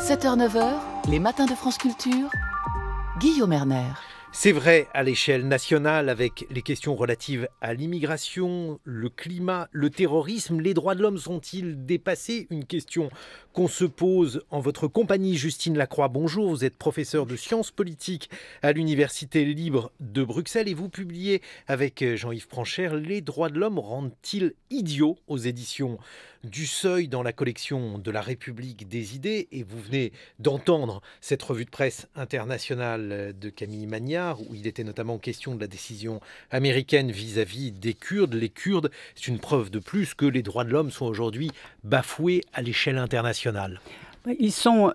7h-9h, les matins de France Culture, Guillaume Erner. C'est vrai à l'échelle nationale avec les questions relatives à l'immigration, le climat, le terrorisme. Les droits de l'homme sont-ils dépassés? Une question qu'on se pose en votre compagnie. Justine Lacroix, bonjour. Vous êtes professeure de sciences politiques à l'Université libre de Bruxelles et vous publiez avec Jean-Yves Pranchère « Les droits de l'homme rendent-ils idiots ?» aux éditions du Seuil dans la collection de la République des idées. Et vous venez d'entendre cette revue de presse internationale de Camille Magnard, où il était notamment question de la décision américaine vis-à-vis des Kurdes. Les Kurdes, c'est une preuve de plus que les droits de l'homme sont aujourd'hui bafoués à l'échelle internationale. Ils sont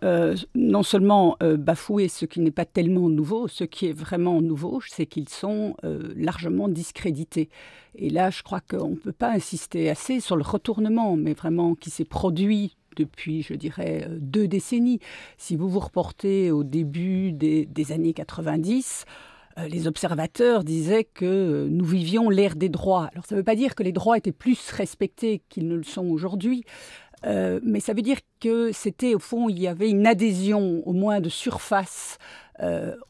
non seulement bafoués, ce qui n'est pas tellement nouveau, ce qui est vraiment nouveau, c'est qu'ils sont largement discrédités. Et là, je crois qu'on ne peut pas insister assez sur le retournement, mais vraiment qui s'est produit depuis, je dirais, 2 décennies. Si vous vous reportez au début des années 90, les observateurs disaient que nous vivions l'ère des droits. Alors ça ne veut pas dire que les droits étaient plus respectés qu'ils ne le sont aujourd'hui, mais ça veut dire que c'était, au fond, il y avait une adhésion, au moins de surface,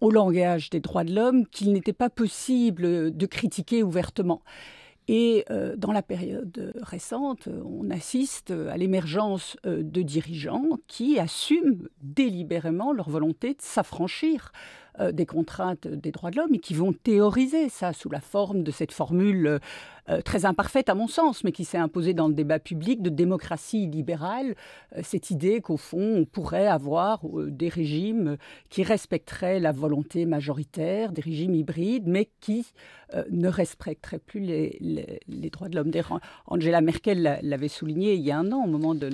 au langage des droits de l'homme qu'il n'était pas possible de critiquer ouvertement. Et dans la période récente, on assiste à l'émergence de dirigeants qui assument délibérément leur volonté de s'affranchir des contraintes des droits de l'homme et qui vont théoriser ça sous la forme de cette formule très imparfaite à mon sens, mais qui s'est imposée dans le débat public de démocratie libérale, cette idée qu'au fond on pourrait avoir des régimes qui respecteraient la volonté majoritaire, des régimes hybrides, mais qui ne respecteraient plus les droits de l'homme. D'ailleurs, Angela Merkel l'avait souligné il y a un an, au moment de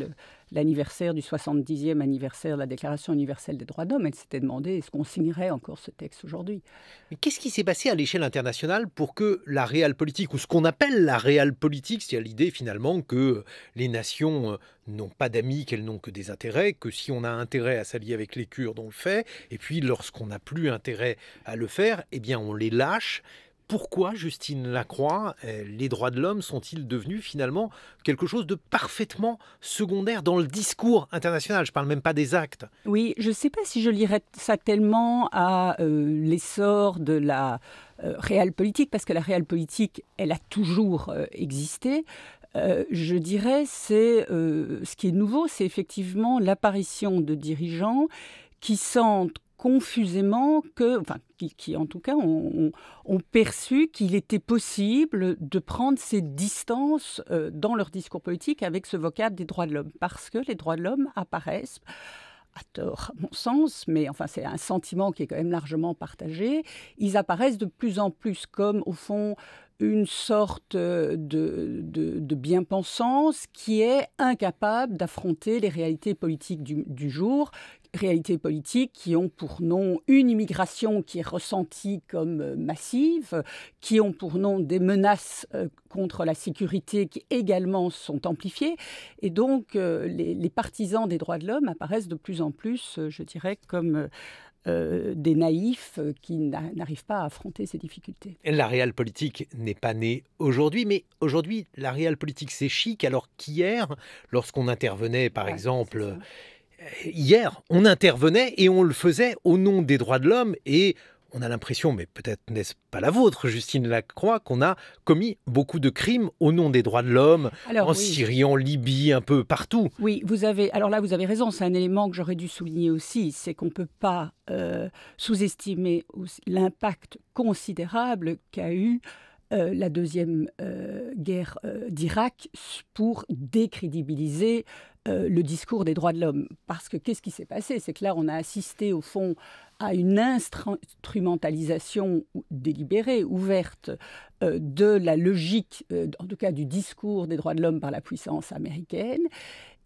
l'anniversaire du 70e anniversaire de la Déclaration universelle des droits de l'homme. Elle s'était demandé, est-ce qu'on signerait encore ce texte aujourd'hui? Mais qu'est-ce qui s'est passé à l'échelle internationale pour que la réelle-politique, ou ce qu'on appelle la réelle-politique, c'est-à-dire l'idée finalement que les nations n'ont pas d'amis, qu'elles n'ont que des intérêts, que si on a intérêt à s'allier avec les Kurdes, on le fait, et puis lorsqu'on n'a plus intérêt à le faire, eh bien on les lâche. Pourquoi, Justine Lacroix, les droits de l'homme sont-ils devenus finalement quelque chose de parfaitement secondaire dans le discours international? Je ne parle même pas des actes. Oui, je ne sais pas si je lirais ça tellement à l'essor de la réelle politique, parce que la réelle politique, elle a toujours existé. Je dirais, ce qui est nouveau, c'est effectivement l'apparition de dirigeants qui sentent confusément qui en tout cas ont perçu qu'il était possible de prendre ces distances dans leur discours politique avec ce vocable des droits de l'homme, parce que les droits de l'homme apparaissent, à tort à mon sens, mais enfin c'est un sentiment qui est quand même largement partagé, ils apparaissent de plus en plus comme au fond une sorte de bien-pensance qui est incapable d'affronter les réalités politiques du jour, réalités politiques qui ont pour nom une immigration qui est ressentie comme massive, qui ont pour nom des menaces contre la sécurité qui également sont amplifiées. Et donc, les partisans des droits de l'homme apparaissent de plus en plus, je dirais, comme des naïfs qui n'arrivent pas à affronter ces difficultés. La réelle politique n'est pas née aujourd'hui, mais aujourd'hui, la réelle politique, c'est chic, alors qu'hier, lorsqu'on intervenait, par exemple... Hier, on intervenait et on le faisait au nom des droits de l'homme et on a l'impression, mais peut-être n'est-ce pas la vôtre, Justine Lacroix, qu'on a commis beaucoup de crimes au nom des droits de l'homme, Syrie, en Libye, un peu partout. Oui, vous avez raison, c'est un élément que j'aurais dû souligner aussi, c'est qu'on ne peut pas sous-estimer l'impact considérable qu'a eu la deuxième guerre d'Irak pour décrédibiliser le discours des droits de l'homme. Parce que qu'est-ce qui s'est passé? C'est que là, on a assisté au fond à une instrumentalisation délibérée, ouverte, de la logique, en tout cas du discours des droits de l'homme par la puissance américaine.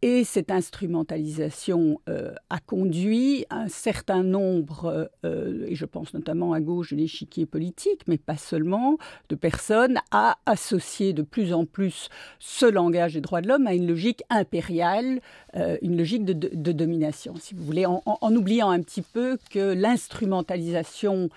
Et cette instrumentalisation a conduit un certain nombre, et je pense notamment à gauche de l'échiquier politique, mais pas seulement, de personnes à associer de plus en plus ce langage des droits de l'homme à une logique impériale, une logique de domination, si vous voulez, en oubliant un petit peu que l'instrumentalisation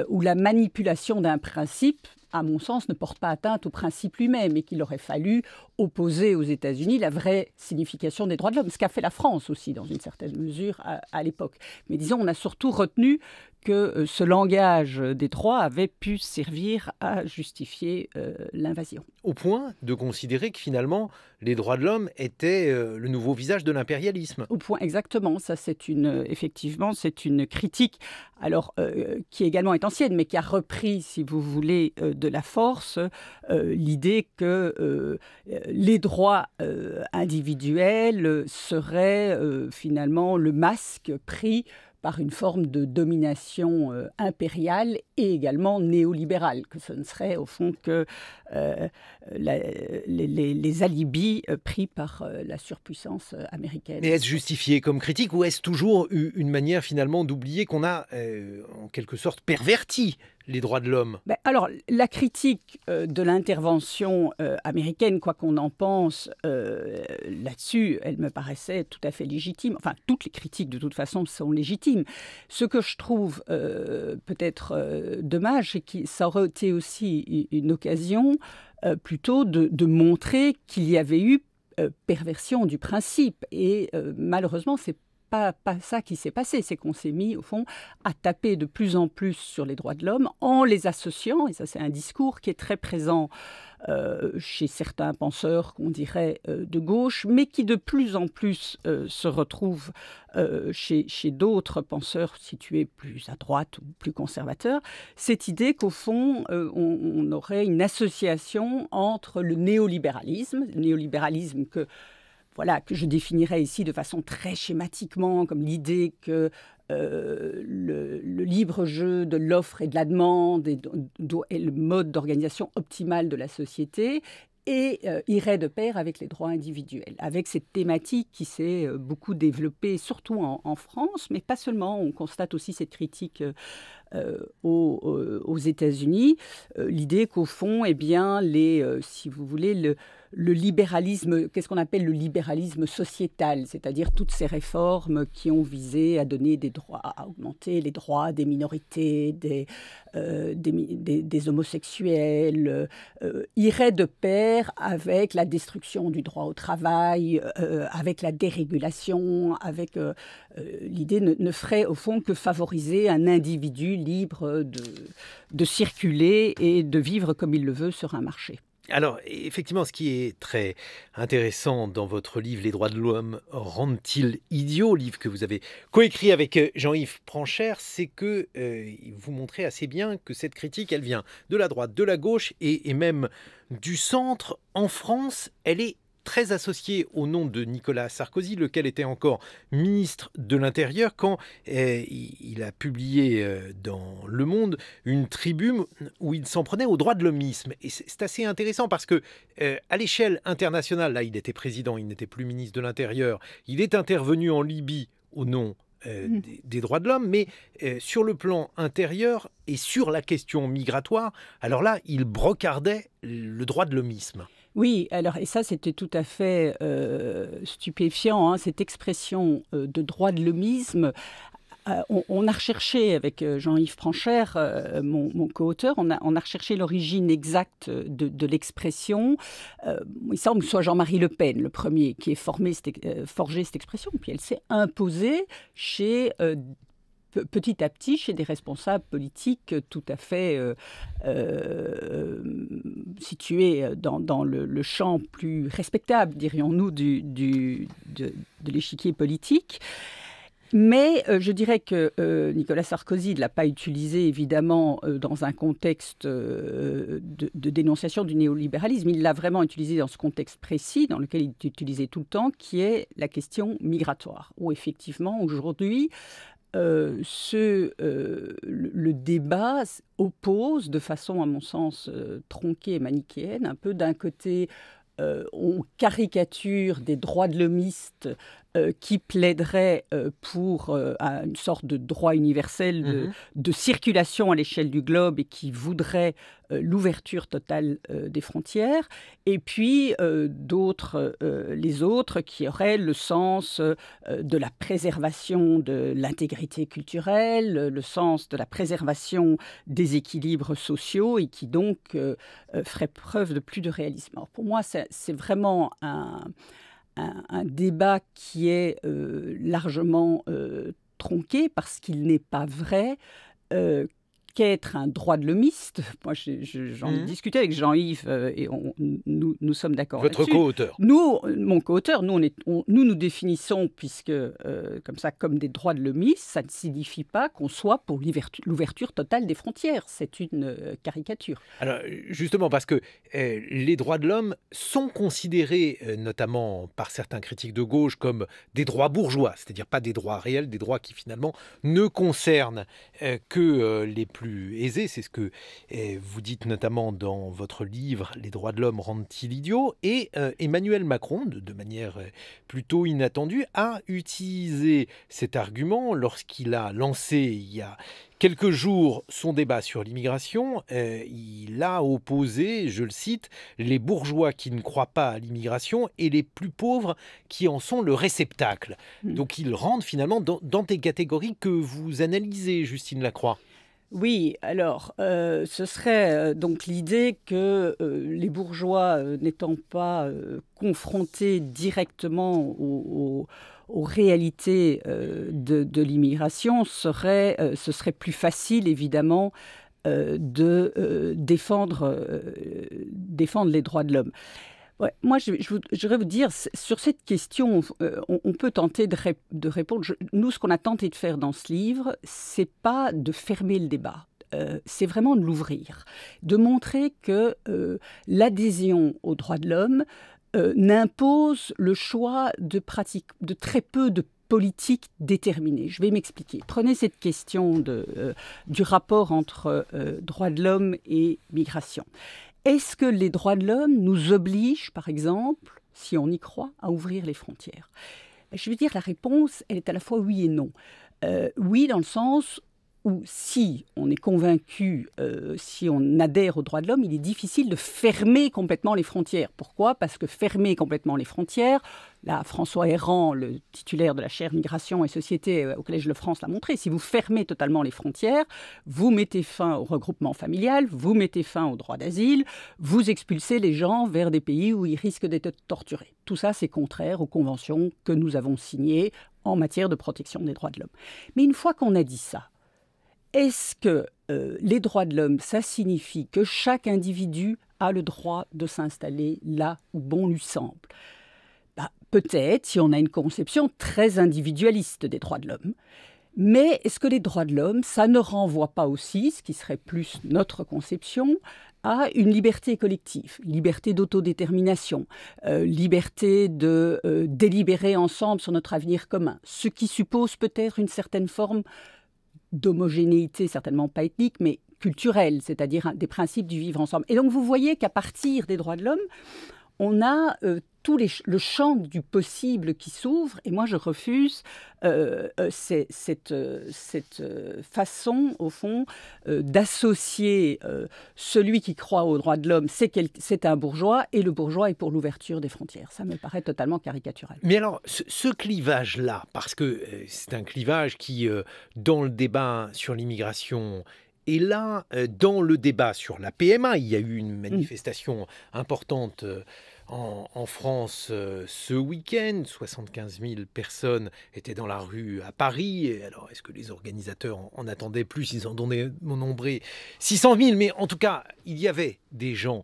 ou la manipulation d'un principe à mon sens, ne porte pas atteinte au principe lui-même et qu'il aurait fallu opposer aux États-Unis la vraie signification des droits de l'homme, ce qu'a fait la France aussi, dans une certaine mesure, à l'époque. Mais disons, on a surtout retenu que ce langage des droits avait pu servir à justifier l'invasion. Au point de considérer que finalement, les droits de l'homme étaient le nouveau visage de l'impérialisme. Au point, exactement. Ça, effectivement, c'est une critique, alors qui également est ancienne, mais qui a repris, si vous voulez, de la force, l'idée que les droits individuels seraient finalement le masque pris par une forme de domination impériale et également néolibérale, que ce ne serait au fond que les alibis pris par la surpuissance américaine. Mais est-ce justifié comme critique ou est-ce toujours une manière finalement d'oublier qu'on a en quelque sorte perverti les droits de l'homme? Alors, la critique de l'intervention américaine, quoi qu'on en pense, là-dessus, elle me paraissait tout à fait légitime. Enfin, toutes les critiques, de toute façon, sont légitimes. Ce que je trouve peut-être dommage, c'est que ça aurait été aussi une occasion plutôt de montrer qu'il y avait eu perversion du principe. Et malheureusement, c'est pas ça qui s'est passé, c'est qu'on s'est mis, au fond, à taper de plus en plus sur les droits de l'homme en les associant, et ça c'est un discours qui est très présent chez certains penseurs qu'on dirait de gauche, mais qui de plus en plus se retrouve chez d'autres penseurs situés plus à droite ou plus conservateurs, cette idée qu'au fond, on aurait une association entre le néolibéralisme que je définirais ici de façon très schématiquement comme l'idée que le libre jeu de l'offre et de la demande est le mode d'organisation optimale de la société et irait de pair avec les droits individuels, avec cette thématique qui s'est beaucoup développée, surtout en France, mais pas seulement. On constate aussi cette critique aux États-Unis, l'idée qu'au fond, si vous voulez, le libéralisme, qu'est-ce qu'on appelle le libéralisme sociétal, c'est-à-dire toutes ces réformes qui ont visé à donner des droits, à augmenter les droits des minorités, des homosexuels, iraient de pair avec la destruction du droit au travail, avec la dérégulation, avec l'idée ne ferait au fond que favoriser un individu libre de circuler et de vivre comme il le veut sur un marché. Alors, effectivement, ce qui est très intéressant dans votre livre « Les droits de l'homme rendent-ils idiots ?», livre que vous avez coécrit avec Jean-Yves Pranchère, c'est que vous montrez assez bien que cette critique, elle vient de la droite, de la gauche et même du centre. En France, elle est très associé au nom de Nicolas Sarkozy, lequel était encore ministre de l'Intérieur, quand il a publié dans Le Monde une tribune où il s'en prenait au droit de l'hommisme. Et c'est assez intéressant parce que à l'échelle internationale, là il était président, il n'était plus ministre de l'Intérieur, il est intervenu en Libye au nom des droits de l'homme, mais sur le plan intérieur et sur la question migratoire, alors là, il brocardait le droit de l'hommisme. Oui, alors, et ça, c'était tout à fait stupéfiant, hein, cette expression de droit de l'hommisme. On a recherché avec Jean-Yves Pranchère, mon co-auteur, on a recherché l'origine exacte de l'expression. Il semble que ce soit Jean-Marie Le Pen, le premier, qui ait forgé cette expression. Puis elle s'est imposée petit à petit chez des responsables politiques tout à fait situés dans le champ plus respectable, dirions-nous, de l'échiquier politique. Mais je dirais que Nicolas Sarkozy ne l'a pas utilisé évidemment dans un contexte de dénonciation du néolibéralisme. Il l'a vraiment utilisé dans ce contexte précis dans lequel il est utilisé tout le temps, qui est la question migratoire, où effectivement aujourd'hui le débat oppose de façon, à mon sens, tronquée et manichéenne, un peu d'un côté, on caricature des droits de l'hommiste qui plaiderait pour une sorte de droit universel de circulation à l'échelle du globe et qui voudrait l'ouverture totale des frontières, et puis les autres qui auraient le sens de la préservation de l'intégrité culturelle, le sens de la préservation des équilibres sociaux et qui donc feraient preuve de plus de réalisme. Alors pour moi, c'est vraiment un débat qui est largement tronqué parce qu'il n'est pas vrai qu'être un droit de l'homiste. Moi, j'en ai discuté avec Jean-Yves et nous sommes d'accord là-dessus. Votre co-auteur. Mon co-auteur, nous définissons, puisque comme ça, comme des droits de l'hommiste, ça ne signifie pas qu'on soit pour l'ouverture totale des frontières. C'est une caricature. Alors, justement, parce que les droits de l'homme sont considérés, notamment par certains critiques de gauche, comme des droits bourgeois, c'est-à-dire pas des droits réels, des droits qui finalement ne concernent que les plus aisés. C'est ce que vous dites notamment dans votre livre « Les droits de l'homme rendent-ils idiots ?» Et Emmanuel Macron, de manière plutôt inattendue, a utilisé cet argument lorsqu'il a lancé il y a quelques jours son débat sur l'immigration. Il a opposé, je le cite, les bourgeois qui ne croient pas à l'immigration et les plus pauvres qui en sont le réceptacle. Donc ils rentrent finalement dans des catégories que vous analysez, Justine Lacroix. Oui, alors, ce serait donc l'idée que les bourgeois, n'étant pas confrontés directement aux réalités de l'immigration, ce serait plus facile, évidemment, de défendre les droits de l'homme. Ouais, moi, je voudrais vous dire, sur cette question, on peut tenter de répondre. Nous, ce qu'on a tenté de faire dans ce livre, c'est pas de fermer le débat. C'est vraiment de l'ouvrir, de montrer que l'adhésion aux droits de l'homme n'impose le choix de très peu de politiques déterminées. Je vais m'expliquer. Prenez cette question du rapport entre droits de l'homme et migration. Est-ce que les droits de l'homme nous obligent, par exemple, si on y croit, à ouvrir les frontières ? Je veux dire, la réponse, elle est à la fois oui et non. Oui, dans le sens où si on est convaincu, si on adhère aux droits de l'homme, il est difficile de fermer complètement les frontières. Pourquoi ? Parce que fermer complètement les frontières, là, François Héran, le titulaire de la chaire Migration et Société au Collège de France l'a montré, si vous fermez totalement les frontières, vous mettez fin au regroupement familial, vous mettez fin au droit d'asile, vous expulsez les gens vers des pays où ils risquent d'être torturés. Tout ça, c'est contraire aux conventions que nous avons signées en matière de protection des droits de l'homme. Mais une fois qu'on a dit ça, est-ce que les droits de l'homme, ça signifie que chaque individu a le droit de s'installer là où bon lui semble ? Peut-être, si on a une conception très individualiste des droits de l'homme. Mais est-ce que les droits de l'homme, ça ne renvoie pas aussi, ce qui serait plus notre conception, à une liberté collective, liberté d'autodétermination, liberté de délibérer ensemble sur notre avenir commun, ce qui suppose peut-être une certaine forme d'homogénéité, certainement pas ethnique, mais culturelle, c'est-à-dire des principes du vivre ensemble. Et donc vous voyez qu'à partir des droits de l'homme, on a le champ du possible qui s'ouvre, et moi je refuse cette façon, au fond, d'associer celui qui croit aux droits de l'homme, c'est un bourgeois, et le bourgeois est pour l'ouverture des frontières. Ça me paraît totalement caricatural. Mais alors, ce clivage-là, parce que c'est un clivage qui, dans le débat sur l'immigration, et là, dans le débat sur la PMA, il y a eu une manifestation importante en France ce week-end. 75 000 personnes étaient dans la rue à Paris. Et alors, est-ce que les organisateurs en attendaient plus ? Ils en ont nombré 600 000. Mais en tout cas, il y avait des gens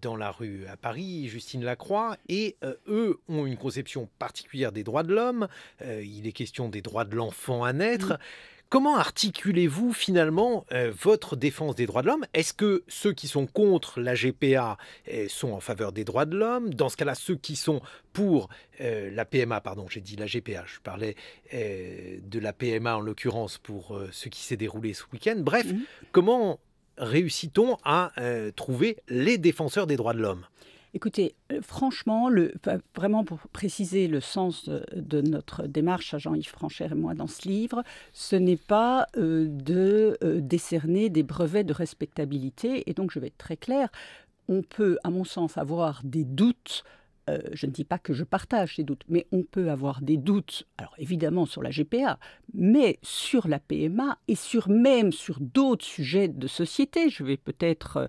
dans la rue à Paris, Justine Lacroix, et eux ont une conception particulière des droits de l'homme. Il est question des droits de l'enfant à naître. Comment articulez-vous finalement votre défense des droits de l'homme ? Est-ce que ceux qui sont contre la GPA sont en faveur des droits de l'homme ? Dans ce cas-là, ceux qui sont pour la PMA, pardon, j'ai dit la GPA, je parlais de la PMA en l'occurrence pour ce qui s'est déroulé ce week-end. Bref, comment réussit-on à trouver les défenseurs des droits de l'homme ? Écoutez, franchement, vraiment pour préciser le sens de notre démarche à Jean-Yves Franchère et moi dans ce livre, ce n'est pas de décerner des brevets de respectabilité. Et donc, je vais être très claire, on peut, à mon sens, avoir des doutes. Je ne dis pas que je partage ces doutes, mais on peut avoir des doutes, alors évidemment sur la GPA, mais sur la PMA et même sur d'autres sujets de société. Je vais peut-être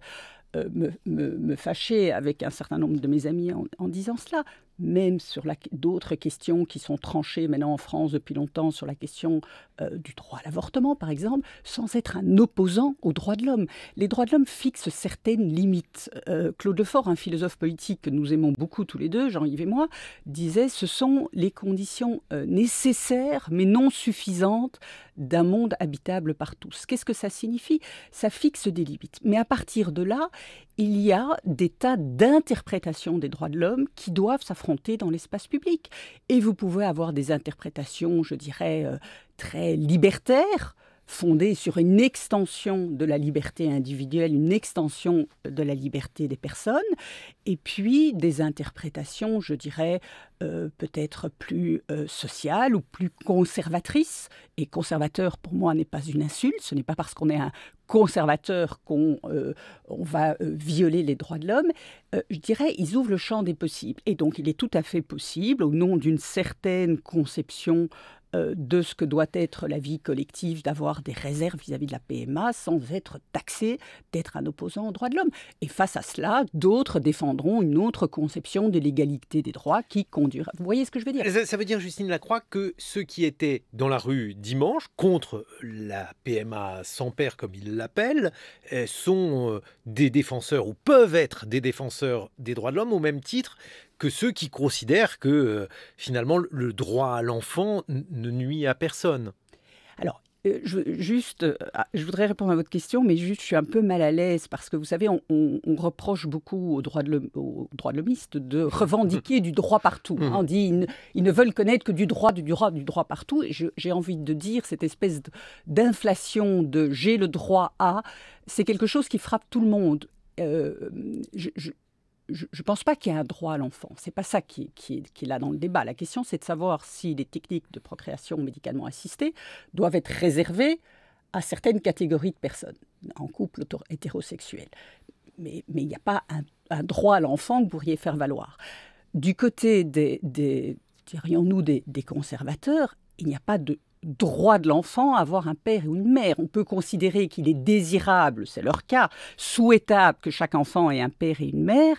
me fâcher avec un certain nombre de mes amis en disant cela, même sur d'autres questions qui sont tranchées maintenant en France depuis longtemps, sur la question du droit à l'avortement, par exemple, sans être un opposant aux droits de l'homme. Les droits de l'homme fixent certaines limites. Claude Lefort, un philosophe politique que nous aimons beaucoup tous les deux, Jean-Yves et moi, disait « Ce sont les conditions nécessaires, mais non suffisantes, d'un monde habitable par tous ». Qu'est-ce que ça signifie ? Ça fixe des limites. Mais à partir de là, il y a des tas d'interprétations des droits de l'homme qui doivent s'affronter dans l'espace public. Et vous pouvez avoir des interprétations, je dirais, très libertaires, fondées sur une extension de la liberté individuelle, une extension de la liberté des personnes, et puis des interprétations, je dirais, peut-être plus sociales ou plus conservatrices. Et conservateur, pour moi, n'est pas une insulte. Ce n'est pas parce qu'on est un conservateur qu'on va violer les droits de l'homme. Je dirais, ils ouvrent le champ des possibles. Et donc, il est tout à fait possible, au nom d'une certaine conception de ce que doit être la vie collective, d'avoir des réserves vis-à-vis de la PMA sans être taxé d'être un opposant aux droits de l'homme. Et face à cela, d'autres défendront une autre conception de l'égalité des droits qui conduira. Vous voyez ce que je veux dire ? Ça veut dire, Justine Lacroix, que ceux qui étaient dans la rue dimanche contre la PMA sans père, comme ils l'appellent, sont des défenseurs ou peuvent être des défenseurs des droits de l'homme au même titre que ceux qui considèrent que finalement le droit à l'enfant ne nuit à personne. Alors, je voudrais répondre à votre question, mais juste, je suis un peu mal à l'aise parce que vous savez, on reproche beaucoup aux droits de l'hommistes de revendiquer du droit partout. On dit ils ne veulent connaître que du droit partout. Et j'ai envie de dire cette espèce d'inflation de j'ai le droit à, c'est quelque chose qui frappe tout le monde. Je ne pense pas qu'il y ait un droit à l'enfant. Ce n'est pas ça qui est là dans le débat. La question, c'est de savoir si les techniques de procréation médicalement assistée doivent être réservées à certaines catégories de personnes, en couple hétérosexuel. Mais il n'y a pas un droit à l'enfant que vous pourriez faire valoir. Du côté dirions-nous, des conservateurs, il n'y a pas de droit de l'enfant à avoir un père ou une mère. On peut considérer qu'il est désirable, c'est leur cas, souhaitable que chaque enfant ait un père et une mère.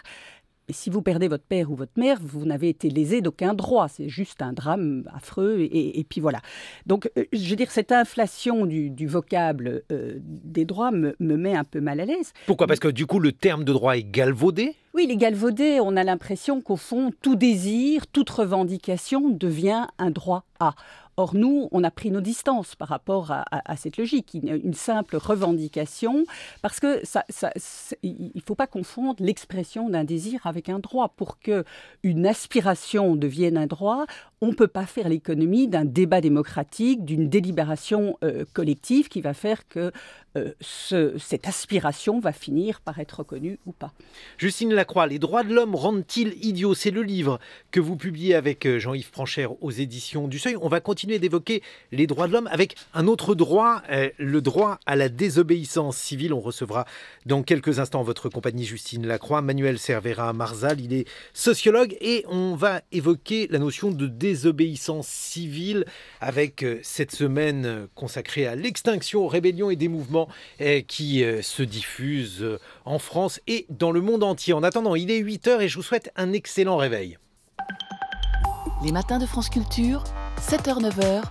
Mais si vous perdez votre père ou votre mère, vous n'avez été lésé d'aucun droit. C'est juste un drame affreux et puis voilà. Donc, je veux dire, cette inflation du vocable des droits me met un peu mal à l'aise. Pourquoi ? Parce que du coup, le terme de droit est galvaudé ? Oui, il est galvaudé. On a l'impression qu'au fond, tout désir, toute revendication devient un droit à. Or, nous, on a pris nos distances par rapport à cette logique, une simple revendication, parce que il ne faut pas confondre l'expression d'un désir avec un droit. Pour qu'une aspiration devienne un droit, on ne peut pas faire l'économie d'un débat démocratique, d'une délibération collective qui va faire que cette aspiration va finir par être reconnue ou pas. Justine Lacroix, les droits de l'homme rendent-ils idiots ? C'est le livre que vous publiez avec Jean-Yves Franchère aux éditions du Seuil. On va continuer d'évoquer les droits de l'homme avec un autre droit, le droit à la désobéissance civile. On recevra dans quelques instants en votre compagnie Justine Lacroix, Manuel Cervera Marzal, il est sociologue et on va évoquer la notion de désobéissance civile avec cette semaine consacrée à l'extinction, aux rébellions et des mouvements qui se diffusent en France et dans le monde entier. En attendant, il est 8h et je vous souhaite un excellent réveil. Les matins de France Culture, 7h-9h,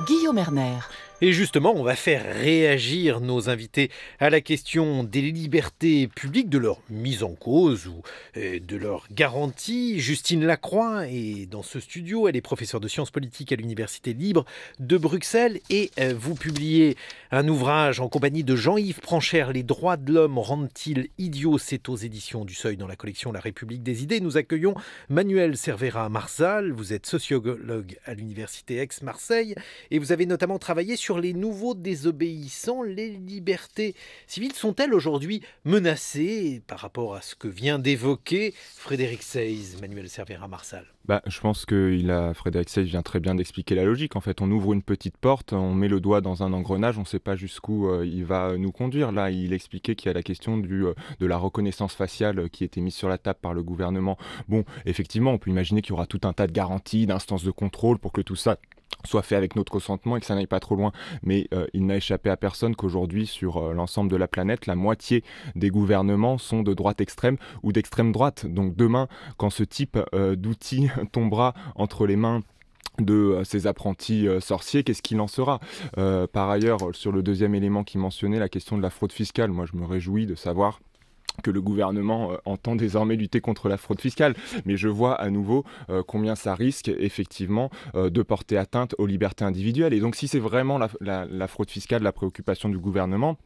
Guillaume Erner. Et justement, on va faire réagir nos invités à la question des libertés publiques, de leur mise en cause ou de leur garantie. Justine Lacroix est dans ce studio, elle est professeure de sciences politiques à l'Université libre de Bruxelles et vous publiez un ouvrage en compagnie de Jean-Yves Franchère, Les droits de l'homme rendent-ils idiots ? C'est aux éditions du Seuil dans la collection La République des idées. Nous accueillons Manuel Cervera Marzal, vous êtes sociologue à l'Université Aix-Marseille et vous avez notamment travaillé sur sur les nouveaux désobéissants. Les libertés civiles sont-elles aujourd'hui menacées par rapport à ce que vient d'évoquer Frédéric Seyss, Manuel Cervera-Marsal? Je pense que Frédéric Seyss vient très bien d'expliquer la logique. En fait, on ouvre une petite porte, on met le doigt dans un engrenage, on ne sait pas jusqu'où il va nous conduire. Là, il expliquait qu'il y a la question de la reconnaissance faciale qui était mise sur la table par le gouvernement. Bon, effectivement, on peut imaginer qu'il y aura tout un tas de garanties, d'instances de contrôle pour que tout ça soit fait avec notre consentement et que ça n'aille pas trop loin. Mais il n'a échappé à personne qu'aujourd'hui, sur l'ensemble de la planète, la moitié des gouvernements sont de droite extrême ou d'extrême droite. Donc demain, quand ce type d'outil tombera entre les mains de ces apprentis sorciers, qu'est-ce qu'il en sera ? Par ailleurs, sur le deuxième élément qu'il mentionnait, la question de la fraude fiscale, moi je me réjouis de savoir que le gouvernement entend désormais lutter contre la fraude fiscale. Mais je vois à nouveau combien ça risque effectivement de porter atteinte aux libertés individuelles. Et donc si c'est vraiment la fraude fiscale la préoccupation du gouvernement,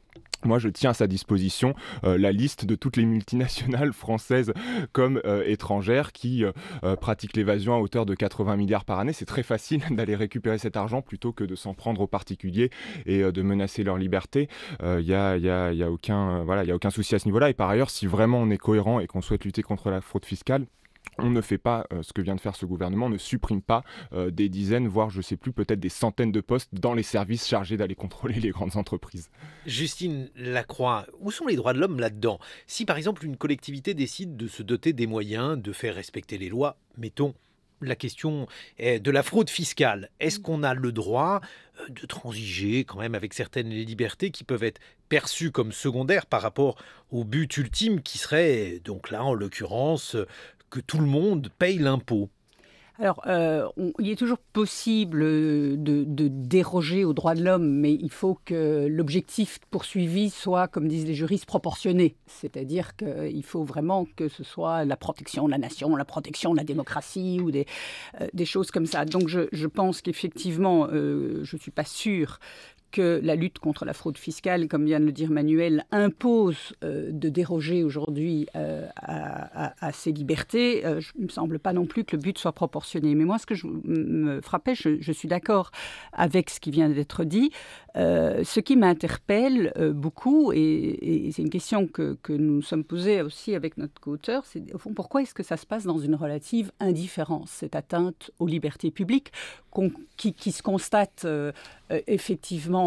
moi, je tiens à sa disposition la liste de toutes les multinationales françaises comme étrangères qui pratiquent l'évasion à hauteur de 80 milliards par année. C'est très facile d'aller récupérer cet argent plutôt que de s'en prendre aux particuliers et de menacer leur liberté. Il y a aucun souci à ce niveau-là. Et par ailleurs, si vraiment on est cohérent et qu'on souhaite lutter contre la fraude fiscale, on ne fait pas ce que vient de faire ce gouvernement, on ne supprime pas des dizaines, voire je ne sais plus, peut-être des centaines de postes dans les services chargés d'aller contrôler les grandes entreprises. Justine Lacroix, où sont les droits de l'homme là-dedans ? Si par exemple une collectivité décide de se doter des moyens de faire respecter les lois, mettons la question de la fraude fiscale, est-ce qu'on a le droit de transiger quand même avec certaines libertés qui peuvent être perçues comme secondaires par rapport au but ultime qui serait, donc là en l'occurrence, que tout le monde paye l'impôt? Alors, il est toujours possible de déroger aux droits de l'homme, mais il faut que l'objectif poursuivi soit, comme disent les juristes, proportionné. C'est-à-dire qu'il faut vraiment que ce soit la protection de la nation, la protection de la démocratie ou des choses comme ça. Donc, je pense qu'effectivement, je ne suis pas sûre que la lutte contre la fraude fiscale, comme vient de le dire Manuel, impose de déroger aujourd'hui à ces libertés. Il ne me semble pas non plus que le but soit proportionné. Mais moi, ce que me frappait, je suis d'accord avec ce qui vient d'être dit. Ce qui m'interpelle beaucoup, et c'est une question que nous sommes posées aussi avec notre co-auteur, c'est au fond, pourquoi est-ce que ça se passe dans une relative indifférence, cette atteinte aux libertés publiques qui se constate effectivement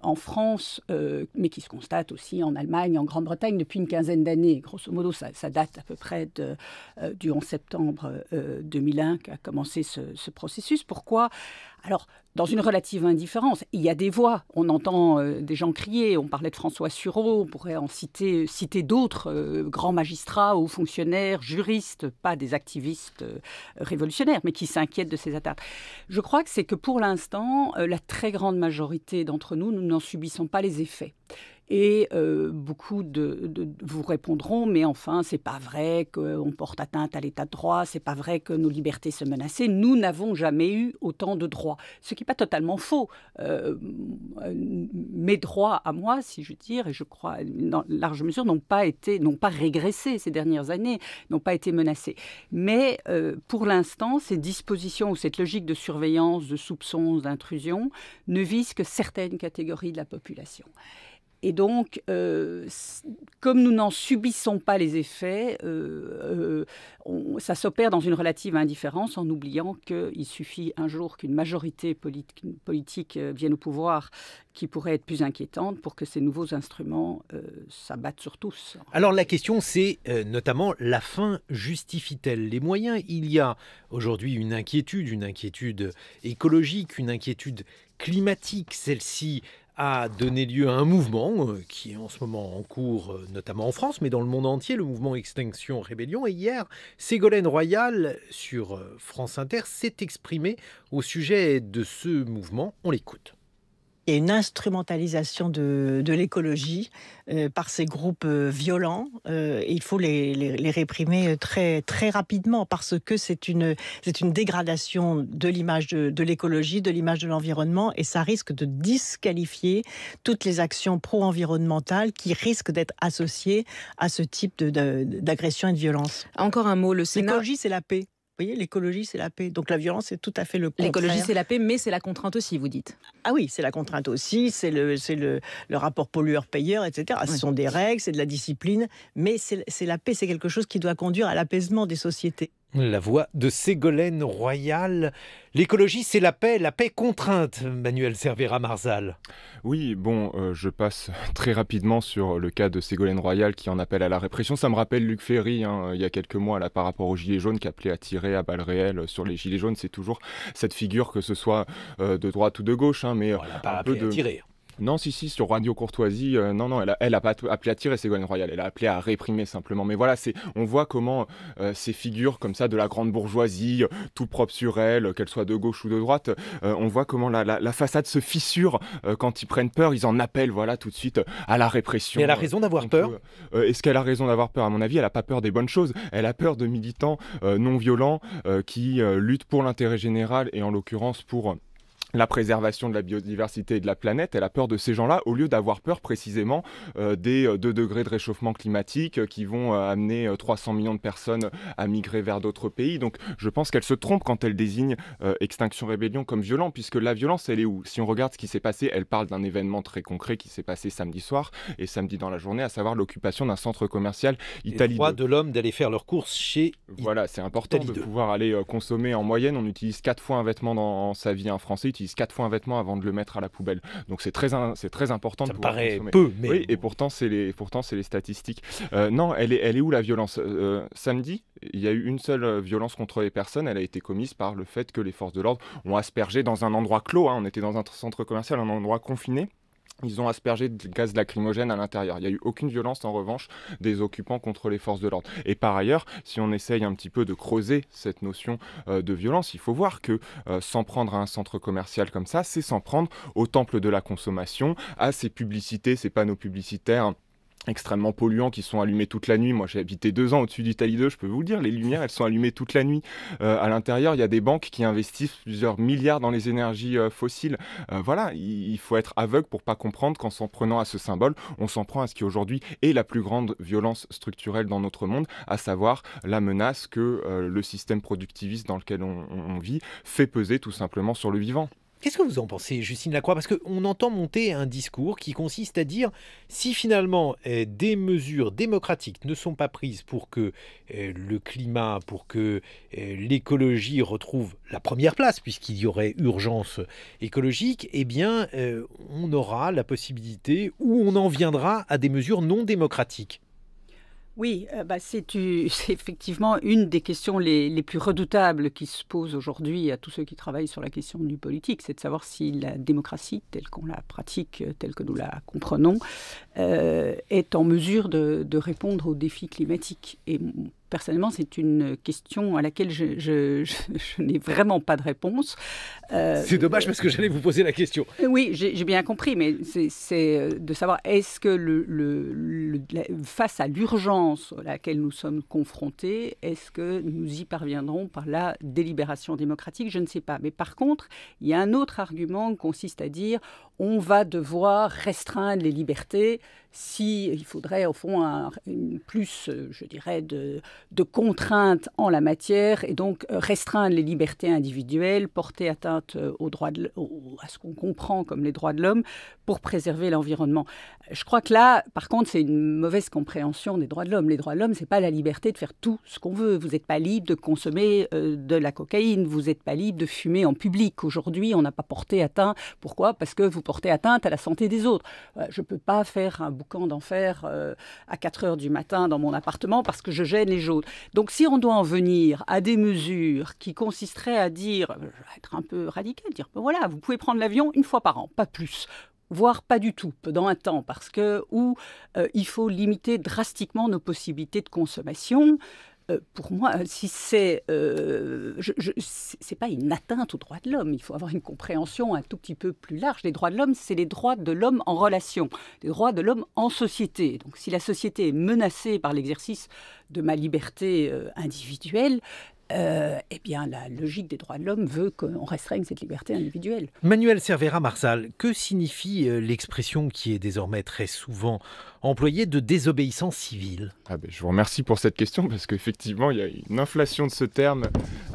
en France, mais qui se constate aussi en Allemagne, en Grande-Bretagne depuis une quinzaine d'années. Grosso modo, ça date à peu près du 11 septembre 2001 qu'a commencé ce processus. Pourquoi ? Alors, dans une relative indifférence, il y a des voix. On entend des gens crier. On parlait de François Sureau. On pourrait en citer d'autres grands magistrats, hauts fonctionnaires, juristes, pas des activistes révolutionnaires, mais qui s'inquiètent de ces atteintes. Je crois que c'est que pour l'instant, la très grande majorité d'entre nous n'en subissons pas les effets. Et beaucoup vous répondront, mais enfin, c'est pas vrai qu'on porte atteinte à l'état de droit, c'est pas vrai que nos libertés sont menacées. Nous n'avons jamais eu autant de droits. Ce qui n'est pas totalement faux. Mes droits à moi, si je veux dire, et je crois dans large mesure, n'ont pas régressé ces dernières années, n'ont pas été menacés. Mais pour l'instant, ces dispositions ou cette logique de surveillance, de soupçons, d'intrusion ne visent que certaines catégories de la population. Et donc, comme nous n'en subissons pas les effets, ça s'opère dans une relative indifférence en oubliant qu'il suffit un jour qu'une majorité politique vienne au pouvoir qui pourrait être plus inquiétante pour que ces nouveaux instruments s'abattent sur tous. Alors la question, c'est notamment la fin justifie-t-elle les moyens ? Il y a aujourd'hui une inquiétude écologique, une inquiétude climatique. Celle-ci a donné lieu à un mouvement qui est en ce moment en cours, notamment en France, mais dans le monde entier, le mouvement Extinction Rébellion. Et hier, Ségolène Royal, sur France Inter, s'est exprimée au sujet de ce mouvement. On l'écoute. Il y a une instrumentalisation de l'écologie par ces groupes violents. Et il faut les réprimer très, très rapidement parce que c'est une dégradation de l'image de l'écologie, de l'image de l'environnement, et ça risque de disqualifier toutes les actions pro-environnementales qui risquent d'être associées à ce type d'agression et de violence. Encore un mot, le Sénat... L'écologie, c'est la paix. Vous voyez, l'écologie, c'est la paix. Donc la violence, c'est tout à fait le contraire. L'écologie, c'est la paix, mais c'est la contrainte aussi, vous dites. Ah oui, c'est la contrainte aussi, c'est le rapport pollueur-payeur, etc. Ce sont des règles, c'est de la discipline, mais c'est la paix, c'est quelque chose qui doit conduire à l'apaisement des sociétés. La voix de Ségolène Royal. L'écologie, c'est la paix contrainte, Manuel Cervera-Marzal. Oui, bon, je passe très rapidement sur le cas de Ségolène Royal qui en appelle à la répression. Ça me rappelle Luc Ferry, il y a quelques mois, là, par rapport aux Gilets jaunes, qui appelait à tirer à balles réelles sur les Gilets jaunes. C'est toujours cette figure, que ce soit de droite ou de gauche, mais On l'a pas un peu appelé à de... tirer. Non, si, sur Radio Courtoisie, non, elle a pas appelé à tirer Ségolène Royal, elle a appelé à réprimer simplement. Mais voilà, on voit comment ces figures comme ça de la grande bourgeoisie, tout propre sur elle, qu'elle soit de gauche ou de droite, on voit comment la façade se fissure quand ils prennent peur, ils en appellent, voilà, tout de suite à la répression. Mais elle a raison d'avoir peur. Est-ce qu'elle a raison d'avoir peur? À mon avis, elle n'a pas peur des bonnes choses. Elle a peur de militants non violents qui luttent pour l'intérêt général et en l'occurrence pour... la préservation de la biodiversité et de la planète. Elle a peur de ces gens-là au lieu d'avoir peur précisément des 2 degrés de réchauffement climatique qui vont amener 300 millions de personnes à migrer vers d'autres pays. Donc je pense qu'elle se trompe quand elle désigne Extinction Rébellion comme violent, puisque la violence, elle est où? Si on regarde ce qui s'est passé, elle parle d'un événement très concret qui s'est passé samedi soir et samedi dans la journée, à savoir l'occupation d'un centre commercial Italie 2. Les droits de l'homme d'aller faire leurs courses chez Voilà, c'est important Italie de 2. pouvoir aller consommer en moyenne. On utilise 4 fois un vêtement dans sa vie. Un Français utilise 4 fois un vêtement avant de le mettre à la poubelle. Donc c'est très important Ça de me pouvoir paraît consommer. peu, mais... Oui, et pourtant c'est les statistiques. Non, elle est où la violence? Samedi, il y a eu une seule violence contre les personnes. Elle a été commise par le fait que les forces de l'ordre ont aspergé dans un endroit clos. On était dans un centre commercial, un endroit confiné. Ils ont aspergé de gaz lacrymogène à l'intérieur. Il n'y a eu aucune violence, en revanche, des occupants contre les forces de l'ordre. Et par ailleurs, si on essaye un petit peu de creuser cette notion de violence, il faut voir que s'en prendre à un centre commercial comme ça, c'est s'en prendre au temple de la consommation, à ces publicités, ces panneaux publicitaires extrêmement polluants qui sont allumés toute la nuit. Moi, j'ai habité 2 ans au-dessus d'Italie 2, je peux vous le dire, les lumières, elles sont allumées toute la nuit. À l'intérieur, il y a des banques qui investissent plusieurs milliards dans les énergies fossiles. Voilà, il faut être aveugle pour pas comprendre qu'en s'en prenant à ce symbole, on s'en prend à ce qui aujourd'hui est la plus grande violence structurelle dans notre monde, à savoir la menace que le système productiviste dans lequel on vit fait peser tout simplement sur le vivant. Qu'est-ce que vous en pensez, Justine Lacroix? Parce qu'on entend monter un discours qui consiste à dire si finalement des mesures démocratiques ne sont pas prises pour que le climat, pour que l'écologie retrouve la première place, puisqu'il y aurait urgence écologique, eh bien on aura la possibilité ou on en viendra à des mesures non démocratiques. Oui, c'est effectivement une des questions les plus redoutables qui se posent aujourd'hui à tous ceux qui travaillent sur la question du politique, c'est de savoir si la démocratie, telle qu'on la pratique, telle que nous la comprenons, est en mesure de répondre aux défis climatiques. Et personnellement, c'est une question à laquelle je n'ai vraiment pas de réponse. C'est dommage parce que j'allais vous poser la question. Oui, j'ai bien compris, mais c'est de savoir est-ce que face à l'urgence à laquelle nous sommes confrontés, est-ce que nous y parviendrons par la délibération démocratique? Je ne sais pas. Mais par contre, il y a un autre argument qui consiste à dire on va devoir restreindre les libertés si il faudrait au fond plus, je dirais, de contraintes en la matière et donc restreindre les libertés individuelles, porter atteinte aux droits à ce qu'on comprend comme les droits de l'homme pour préserver l'environnement. Je crois que là, par contre, c'est une mauvaise compréhension des droits de l'homme. Les droits de l'homme, c'est pas la liberté de faire tout ce qu'on veut. Vous n'êtes pas libre de consommer de la cocaïne, vous n'êtes pas libre de fumer en public. Aujourd'hui, on n'a pas porté atteinte. Pourquoi? Parce que vous portez atteinte à la santé des autres. Je ne peux pas faire un boucan d'enfer à 4 heures du matin dans mon appartement parce que je gêne les autres. Donc si on doit en venir à des mesures qui consisteraient à dire, je vais être un peu radical, dire voilà, vous pouvez prendre l'avion une fois par an, pas plus, voire pas du tout, pendant un temps, parce que il faut limiter drastiquement nos possibilités de consommation. Pour moi, si c'est pas une atteinte aux droits de l'homme. Il faut avoir une compréhension un tout petit peu plus large. Les droits de l'homme, c'est les droits de l'homme en relation, les droits de l'homme en société. Donc, si la société est menacée par l'exercice de ma liberté individuelle, eh bien, la logique des droits de l'homme veut qu'on restreigne cette liberté individuelle. Manuel Cervera-Marsal, que signifie l'expression qui est désormais très souvent employée de désobéissance civile ? Je vous remercie pour cette question parce qu'effectivement, il y a une inflation de ce terme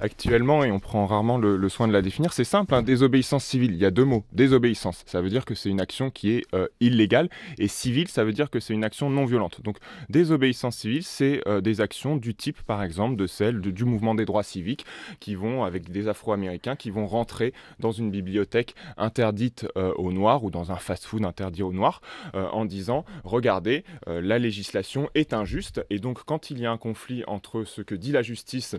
actuellement et on prend rarement le soin de la définir. C'est simple, désobéissance civile, il y a 2 mots. Désobéissance, ça veut dire que c'est une action qui est illégale et civile, ça veut dire que c'est une action non violente. Donc désobéissance civile, c'est des actions du type, par exemple, de celle du mouvement des droits civiques qui vont, avec des Afro-Américains, qui vont rentrer dans une bibliothèque interdite aux Noirs ou dans un fast-food interdit aux Noirs en disant « Regardez, la législation est injuste et donc quand il y a un conflit entre ce que dit la justice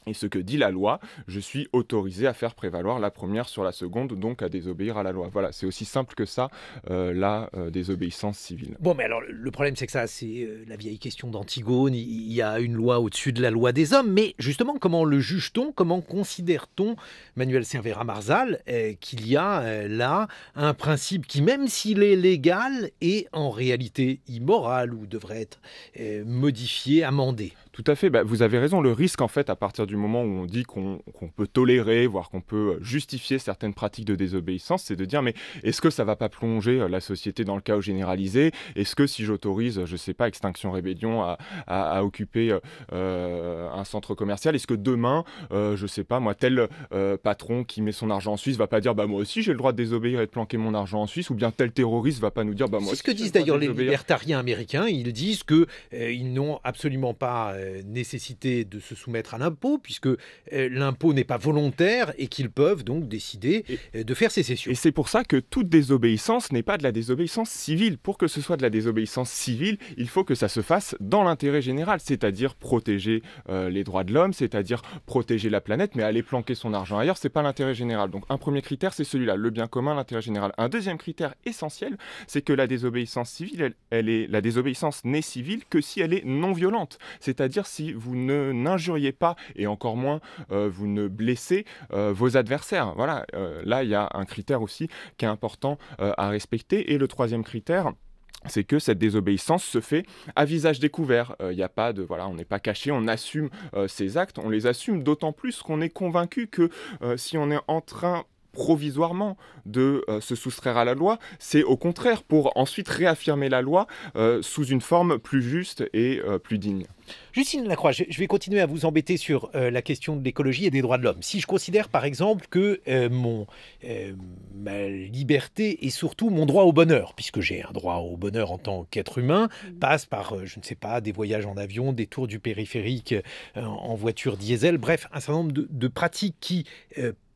et ce que dit la loi, je suis autorisé à faire prévaloir la première sur la seconde, donc à désobéir à la loi. » Voilà, c'est aussi simple que ça, la désobéissance civile. Bon, mais alors, le problème, c'est que ça, c'est la vieille question d'Antigone. Il y a une loi au-dessus de la loi des hommes. Mais justement, comment le juge-t-on ? Comment considère-t-on, Manuel Cervera-Marsal, qu'il y a là un principe qui, même s'il est légal, est en réalité immoral ou devrait être modifié, amendé ? Tout à fait, vous avez raison, le risque en fait à partir du moment où on dit qu'on peut tolérer, voire qu'on peut justifier certaines pratiques de désobéissance, c'est de dire mais est-ce que ça ne va pas plonger la société dans le chaos généralisé ? Est-ce que si j'autorise, je ne sais pas, Extinction Rébellion à occuper un centre commercial, est-ce que demain, je ne sais pas moi, tel patron qui met son argent en Suisse ne va pas dire moi aussi j'ai le droit de désobéir et de planquer mon argent en Suisse, ou bien tel terroriste ne va pas nous dire moi aussi. C'est ce que disent d'ailleurs les libertariens américains, ils disent qu'ils n'ont absolument pas nécessité de se soumettre à l'impôt, puisque l'impôt n'est pas volontaire et qu'ils peuvent donc décider de faire sécession. Et c'est pour ça que toute désobéissance n'est pas de la désobéissance civile. Pour que ce soit de la désobéissance civile, il faut que ça se fasse dans l'intérêt général, c'est-à-dire protéger les droits de l'homme, c'est-à-dire protéger la planète, mais aller planquer son argent ailleurs, c'est pas l'intérêt général. Donc un premier critère, c'est celui-là, le bien commun, l'intérêt général. Un deuxième critère essentiel, c'est que la désobéissance civile, la désobéissance n'est civile que si elle est non violente, c'est-à-dire si vous n'injuriez pas et encore moins vous ne blessez vos adversaires. Voilà, là il y a un critère aussi qui est important à respecter. Et le troisième critère, c'est que cette désobéissance se fait à visage découvert. Il n'y a pas de, on n'est pas caché, on assume ses actes, on les assume d'autant plus qu'on est convaincu que si on est en train provisoirement de se soustraire à la loi, c'est au contraire pour ensuite réaffirmer la loi sous une forme plus juste et plus digne. Justine Lacroix, je vais continuer à vous embêter sur la question de l'écologie et des droits de l'homme. Si je considère par exemple que ma liberté et surtout mon droit au bonheur, puisque j'ai un droit au bonheur en tant qu'être humain, passe par, je ne sais pas, des voyages en avion, des tours du périphérique en voiture diesel, bref, un certain nombre de pratiques qui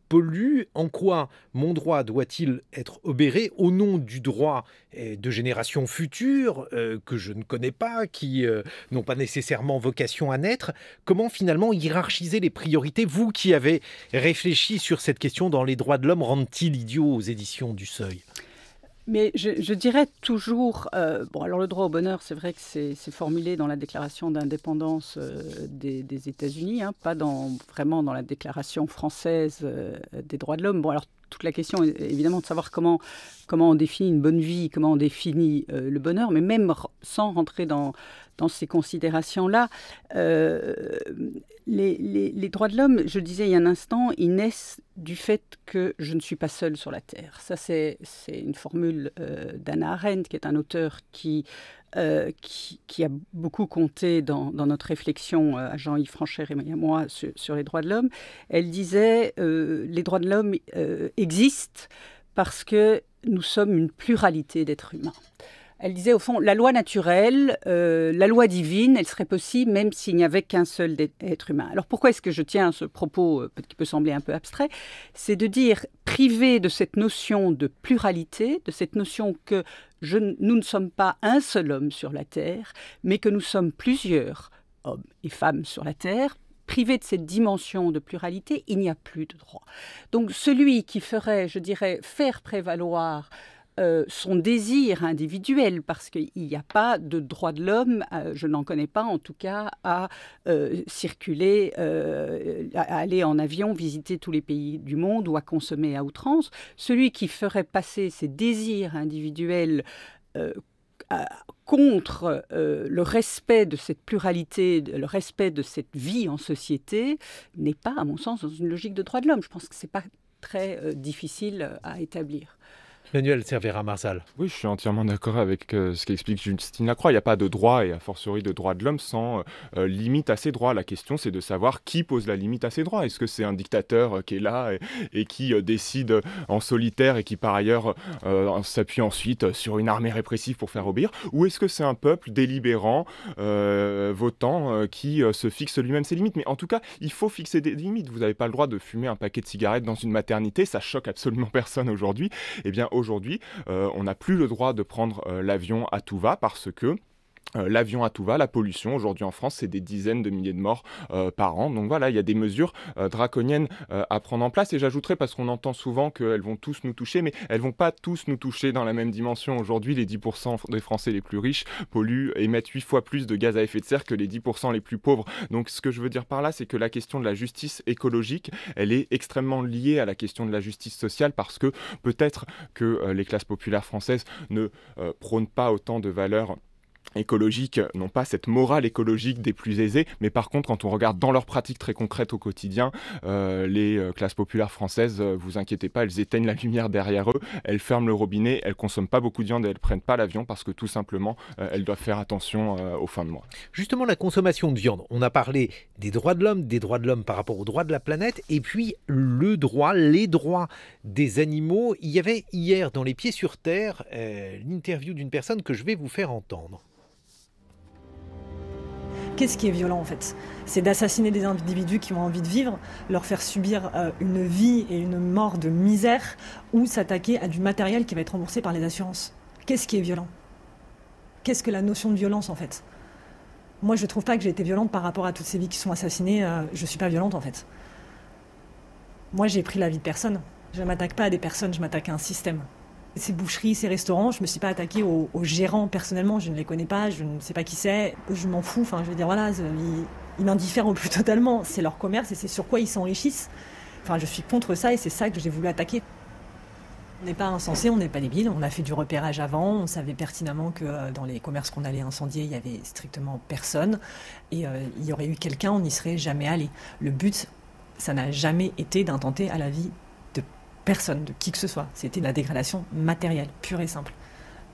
pollue, en quoi mon droit doit-il être obéré au nom du droit de générations futures que je ne connais pas, qui n'ont pas nécessairement vocation à naître? Comment finalement hiérarchiser les priorités? Vous qui avez réfléchi sur cette question dans Les droits de l'homme rendent-ils idiots aux éditions du Seuil? Mais je dirais toujours... alors le droit au bonheur, c'est vrai que c'est formulé dans la déclaration d'indépendance des États-Unis, pas vraiment dans la déclaration française des droits de l'homme. Bon, alors toute la question est évidemment de savoir comment on définit une bonne vie, comment on définit le bonheur, mais même sans rentrer dans ces considérations-là, les droits de l'homme, je disais il y a un instant, ils naissent du fait que je ne suis pas seule sur la Terre. Ça, c'est une formule d'Hannah Arendt, qui est un auteur qui a beaucoup compté dans notre réflexion à Jean-Yves Franchère et à moi sur les droits de l'homme. Elle disait les droits de l'homme existent parce que nous sommes une pluralité d'êtres humains. Elle disait, au fond, la loi naturelle, la loi divine, elle serait possible même s'il n'y avait qu'un seul être humain. Alors pourquoi est-ce que je tiens à ce propos qui peut sembler un peu abstrait? C'est de dire, privé de cette notion de pluralité, de cette notion que nous ne sommes pas un seul homme sur la Terre, mais que nous sommes plusieurs hommes et femmes sur la Terre. Privé de cette dimension de pluralité, il n'y a plus de droit. Donc celui qui ferait, je dirais, faire prévaloir son désir individuel, parce qu'il n'y a pas de droit de l'homme, je n'en connais pas en tout cas, à circuler, à aller en avion, visiter tous les pays du monde ou à consommer à outrance. Celui qui ferait passer ses désirs individuels contre le respect de cette pluralité, le respect de cette vie en société, n'est pas, à mon sens, dans une logique de droits de l'homme. Je pense que ce n'est pas très difficile à établir. Manuel Cervera-Marzal. Oui, je suis entièrement d'accord avec ce qu'explique Justine Lacroix. Il n'y a pas de droit, et a fortiori de droits de l'homme, sans limite à ces droits. La question, c'est de savoir qui pose la limite à ces droits. Est-ce que c'est un dictateur qui est là et qui décide en solitaire et qui, par ailleurs, s'appuie ensuite sur une armée répressive pour faire obéir? Ou est-ce que c'est un peuple délibérant, votant, qui se fixe lui-même ses limites? Mais en tout cas, il faut fixer des limites. Vous n'avez pas le droit de fumer un paquet de cigarettes dans une maternité. Ça choque absolument personne aujourd'hui. Eh bien, aujourd'hui, on n'a plus le droit de prendre l'avion à tout va parce que l'avion à tout va, la pollution, aujourd'hui en France, c'est des dizaines de milliers de morts par an. Donc voilà, il y a des mesures draconiennes à prendre en place. Et j'ajouterais, parce qu'on entend souvent qu'elles vont tous nous toucher, mais elles ne vont pas tous nous toucher dans la même dimension. Aujourd'hui, les 10% des Français les plus riches émettent 8 fois plus de gaz à effet de serre que les 10% les plus pauvres. Donc ce que je veux dire par là, c'est que la question de la justice écologique, elle est extrêmement liée à la question de la justice sociale, parce que peut-être que les classes populaires françaises ne prônent pas autant de valeurs écologiques, n'ont pas cette morale écologique des plus aisés, mais par contre, quand on regarde dans leurs pratiques très concrètes au quotidien, les classes populaires françaises, vous inquiétez pas, elles éteignent la lumière derrière eux, elles ferment le robinet, elles consomment pas beaucoup de viande et elles prennent pas l'avion parce que tout simplement, elles doivent faire attention aux fins de mois. Justement, la consommation de viande, on a parlé des droits de l'homme par rapport aux droits de la planète, et puis les droits des animaux. Il y avait hier dans Les Pieds sur Terre l'interview d'une personne que je vais vous faire entendre. Qu'est-ce qui est violent en fait? C'est d'assassiner des individus qui ont envie de vivre, leur faire subir une vie et une mort de misère, ou s'attaquer à du matériel qui va être remboursé par les assurances. Qu'est-ce qui est violent? Qu'est-ce que la notion de violence en fait? Moi je ne trouve pas que j'ai été violente par rapport à toutes ces vies qui sont assassinées, je ne suis pas violente en fait. Moi j'ai pris la vie de personne, je ne m'attaque pas à des personnes, je m'attaque à un système. Ces boucheries, ces restaurants, je ne me suis pas attaquée aux gérants personnellement, je ne les connais pas, je ne sais pas qui c'est, je m'en fous, enfin je veux dire voilà, ils m'indiffèrent au plus totalement, c'est leur commerce et c'est sur quoi ils s'enrichissent. Enfin je suis contre ça et c'est ça que j'ai voulu attaquer. On n'est pas insensé, on n'est pas débile, on a fait du repérage avant, on savait pertinemment que dans les commerces qu'on allait incendier, il y avait strictement personne et il y aurait eu quelqu'un, on n'y serait jamais allé. Le but, ça n'a jamais été d'intenter à la vie personne, de qui que ce soit. C'était de la dégradation matérielle, pure et simple.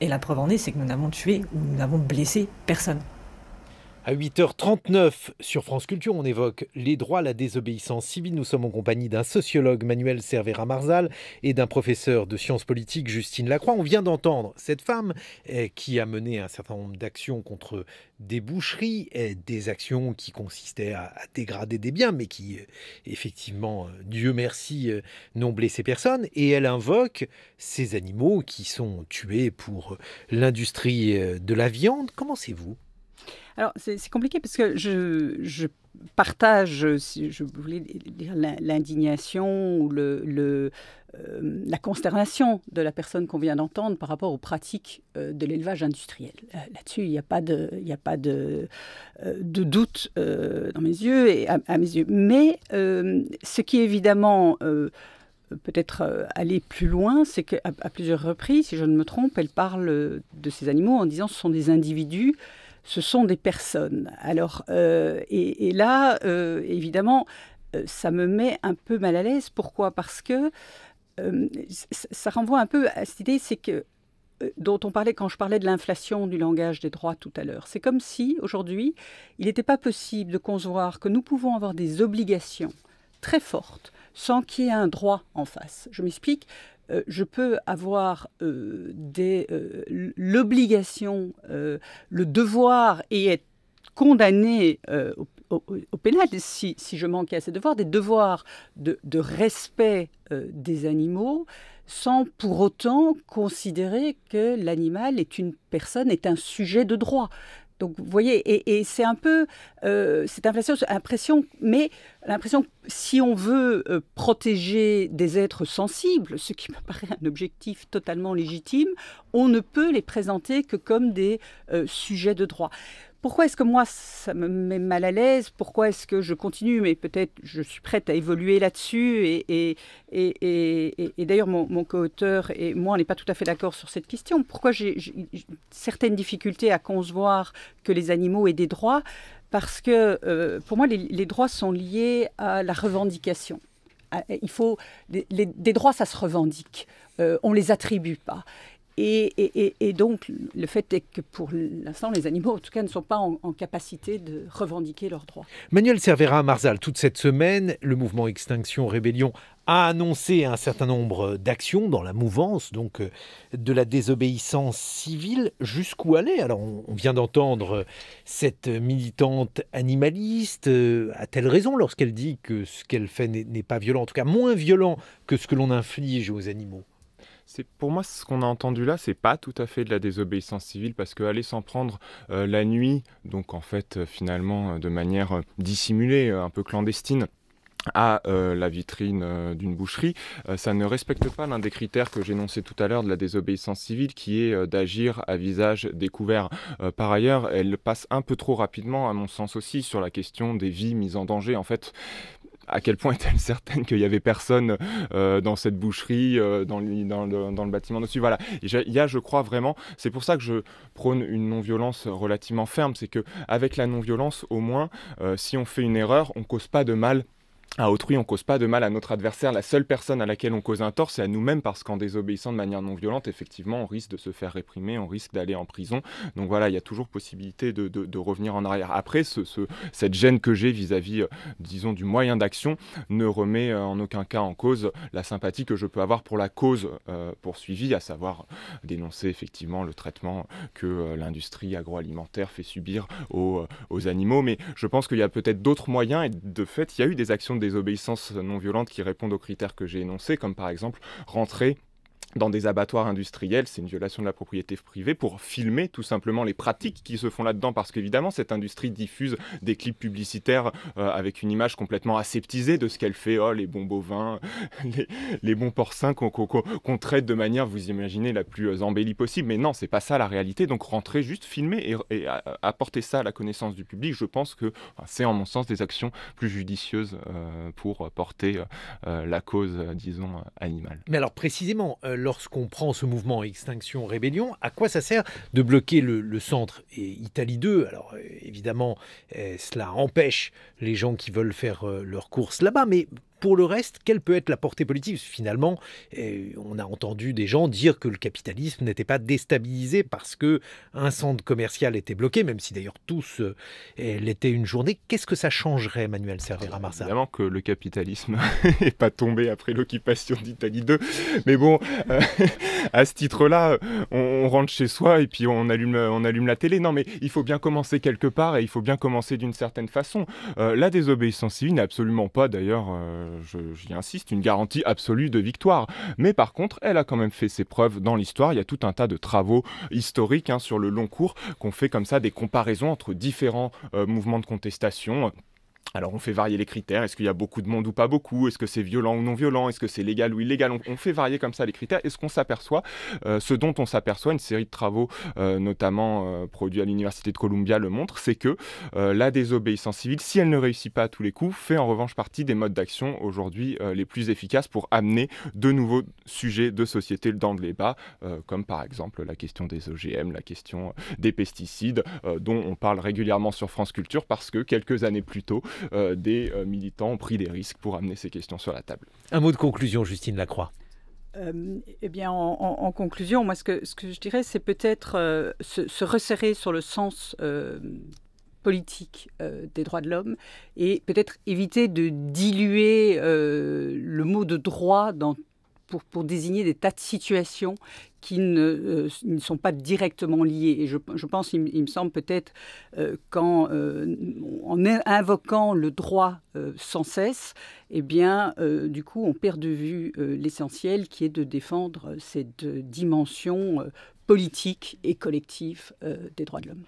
Et la preuve en est, c'est que nous n'avons tué ou nous n'avons blessé personne. À 8h39 sur France Culture, on évoque les droits à la désobéissance civile. Nous sommes en compagnie d'un sociologue, Manuel Cervera-Marzal, et d'un professeur de sciences politiques, Justine Lacroix. On vient d'entendre cette femme qui a mené un certain nombre d'actions contre des boucheries, des actions qui consistaient à dégrader des biens, mais qui, effectivement, Dieu merci, n'ont blessé personne. Et elle invoque ces animaux qui sont tués pour l'industrie de la viande. Comment c'est vous ? Alors, c'est compliqué parce que je partage, si je voulais dire, l'indignation ou la consternation de la personne qu'on vient d'entendre par rapport aux pratiques de l'élevage industriel. Là-dessus, il n'y a pas de doute dans mes yeux et à mes yeux. Mais ce qui, évidemment, peut-être aller plus loin, c'est qu'à plusieurs reprises, si je ne me trompe, elle parle de ces animaux en disant que ce sont des individus. Ce sont des personnes. Alors, et là, évidemment, ça me met un peu mal à l'aise. Pourquoi ? Parce que ça renvoie un peu à cette idée, c'est que dont on parlait quand je parlais de l'inflation du langage des droits tout à l'heure. C'est comme si, aujourd'hui, il n'était pas possible de concevoir que nous pouvons avoir des obligations très fortes sans qu'il y ait un droit en face. Je m'explique. Je peux avoir l'obligation, le devoir et être condamné au pénal si je manque à ces devoirs, des devoirs de respect des animaux, sans pour autant considérer que l'animal est une personne, est un sujet de droit. Donc, vous voyez, et c'est un peu cette impression, mais l'impression que si on veut protéger des êtres sensibles, ce qui me paraît un objectif totalement légitime, on ne peut les présenter que comme des sujets de droit. pourquoi est-ce que moi, ça me met mal à l'aise? Pourquoi est-ce que je continue? Mais peut-être je suis prête à évoluer là-dessus. Et d'ailleurs, mon co-auteur et moi, on n'est pas tout à fait d'accord sur cette question. Pourquoi j'ai certaines difficultés à concevoir que les animaux aient des droits? Parce que pour moi, les droits sont liés à la revendication. Des droits, ça se revendique. On ne les attribue pas. Et donc, le fait est que pour l'instant, les animaux, en tout cas, ne sont pas en capacité de revendiquer leurs droits. Manuel Cervera Marzal, toute cette semaine, le mouvement Extinction Rébellion a annoncé un certain nombre d'actions dans la mouvance donc de la désobéissance civile. Jusqu'où aller? Alors, on vient d'entendre cette militante animaliste. A-t-elle raison lorsqu'elle dit que ce qu'elle fait n'est pas violent, en tout cas moins violent que ce que l'on inflige aux animaux? Pour moi, ce qu'on a entendu là, c'est pas tout à fait de la désobéissance civile, parce qu'aller s'en prendre la nuit, donc en fait finalement de manière dissimulée, un peu clandestine, à la vitrine d'une boucherie, ça ne respecte pas l'un des critères que j'énonçais tout à l'heure de la désobéissance civile, qui est d'agir à visage découvert. Par ailleurs, elle passe un peu trop rapidement, à mon sens aussi, sur la question des vies mises en danger. En fait, à quel point est-elle certaine qu'il n'y avait personne dans cette boucherie, dans le bâtiment dessus? Voilà. Il y a, je crois vraiment, c'est pour ça que je prône une non-violence relativement ferme, c'est qu'avec la non-violence, au moins, si on fait une erreur, on ne cause pas de mal à autrui, on ne cause pas de mal à notre adversaire. La seule personne à laquelle on cause un tort, c'est à nous-mêmes, parce qu'en désobéissant de manière non violente, effectivement, on risque de se faire réprimer, on risque d'aller en prison. Donc voilà, il y a toujours possibilité de revenir en arrière. Après, cette gêne que j'ai vis-à-vis, disons, du moyen d'action ne remet en aucun cas en cause la sympathie que je peux avoir pour la cause poursuivie, à savoir dénoncer effectivement le traitement que l'industrie agroalimentaire fait subir aux animaux. Mais je pense qu'il y a peut-être d'autres moyens, et de fait, il y a eu des actions de désobéissance non violente qui répondent aux critères que j'ai énoncés, comme par exemple rentrer dans des abattoirs industriels, c'est une violation de la propriété privée, pour filmer tout simplement les pratiques qui se font là-dedans, parce qu'évidemment cette industrie diffuse des clips publicitaires avec une image complètement aseptisée de ce qu'elle fait, les bons bovins, les bons porcins qu'on traite de manière, vous imaginez, la plus embellie possible, mais non, c'est pas ça la réalité. Donc rentrer, juste filmer et apporter ça à la connaissance du public, je pense que c'est en mon sens des actions plus judicieuses pour porter la cause, disons, animale. Mais alors précisément, lorsqu'on prend ce mouvement Extinction Rébellion, à quoi ça sert de bloquer le centre et Italie 2? Alors évidemment, cela empêche les gens qui veulent faire leurs courses là-bas, mais pour le reste, quelle peut être la portée politique? Finalement, on a entendu des gens dire que le capitalisme n'était pas déstabilisé parce qu'un centre commercial était bloqué, même si d'ailleurs tous l'étaient une journée. Qu'est-ce que ça changerait, Manuel Cervera Marzal? Évidemment que le capitalisme n'est pas tombé après l'occupation d'Italie 2, mais bon, à ce titre-là, on rentre chez soi et puis on allume la télé. Non, mais il faut bien commencer quelque part, et il faut bien commencer d'une certaine façon. La désobéissance civile n'est absolument pas, d'ailleurs, j'y insiste, une garantie absolue de victoire. Mais par contre, elle a quand même fait ses preuves dans l'histoire. Il y a tout un tas de travaux historiques sur le long cours qu'on fait comme ça, des comparaisons entre différents mouvements de contestation. Alors on fait varier les critères, est-ce qu'il y a beaucoup de monde ou pas beaucoup, est-ce que c'est violent ou non violent, est-ce que c'est légal ou illégal, on fait varier comme ça les critères, et ce qu'on s'aperçoit, ce dont on s'aperçoit, une série de travaux notamment produits à l'université de Columbia le montre, c'est que la désobéissance civile, si elle ne réussit pas à tous les coups, fait en revanche partie des modes d'action aujourd'hui les plus efficaces pour amener de nouveaux sujets de société dans le débat, comme par exemple la question des OGM, la question des pesticides, dont on parle régulièrement sur France Culture, parce que quelques années plus tôt, des militants ont pris des risques pour amener ces questions sur la table. Un mot de conclusion, Justine Lacroix. Eh bien, en conclusion, moi, ce que je dirais, c'est peut-être se resserrer sur le sens politique des droits de l'homme, et peut-être éviter de diluer le mot de droit pour désigner des tas de situations qui ne sont pas directement liées. Et je pense, il me semble peut-être en invoquant le droit sans cesse, eh bien, du coup, on perd de vue l'essentiel, qui est de défendre cette dimension politique et collective des droits de l'homme.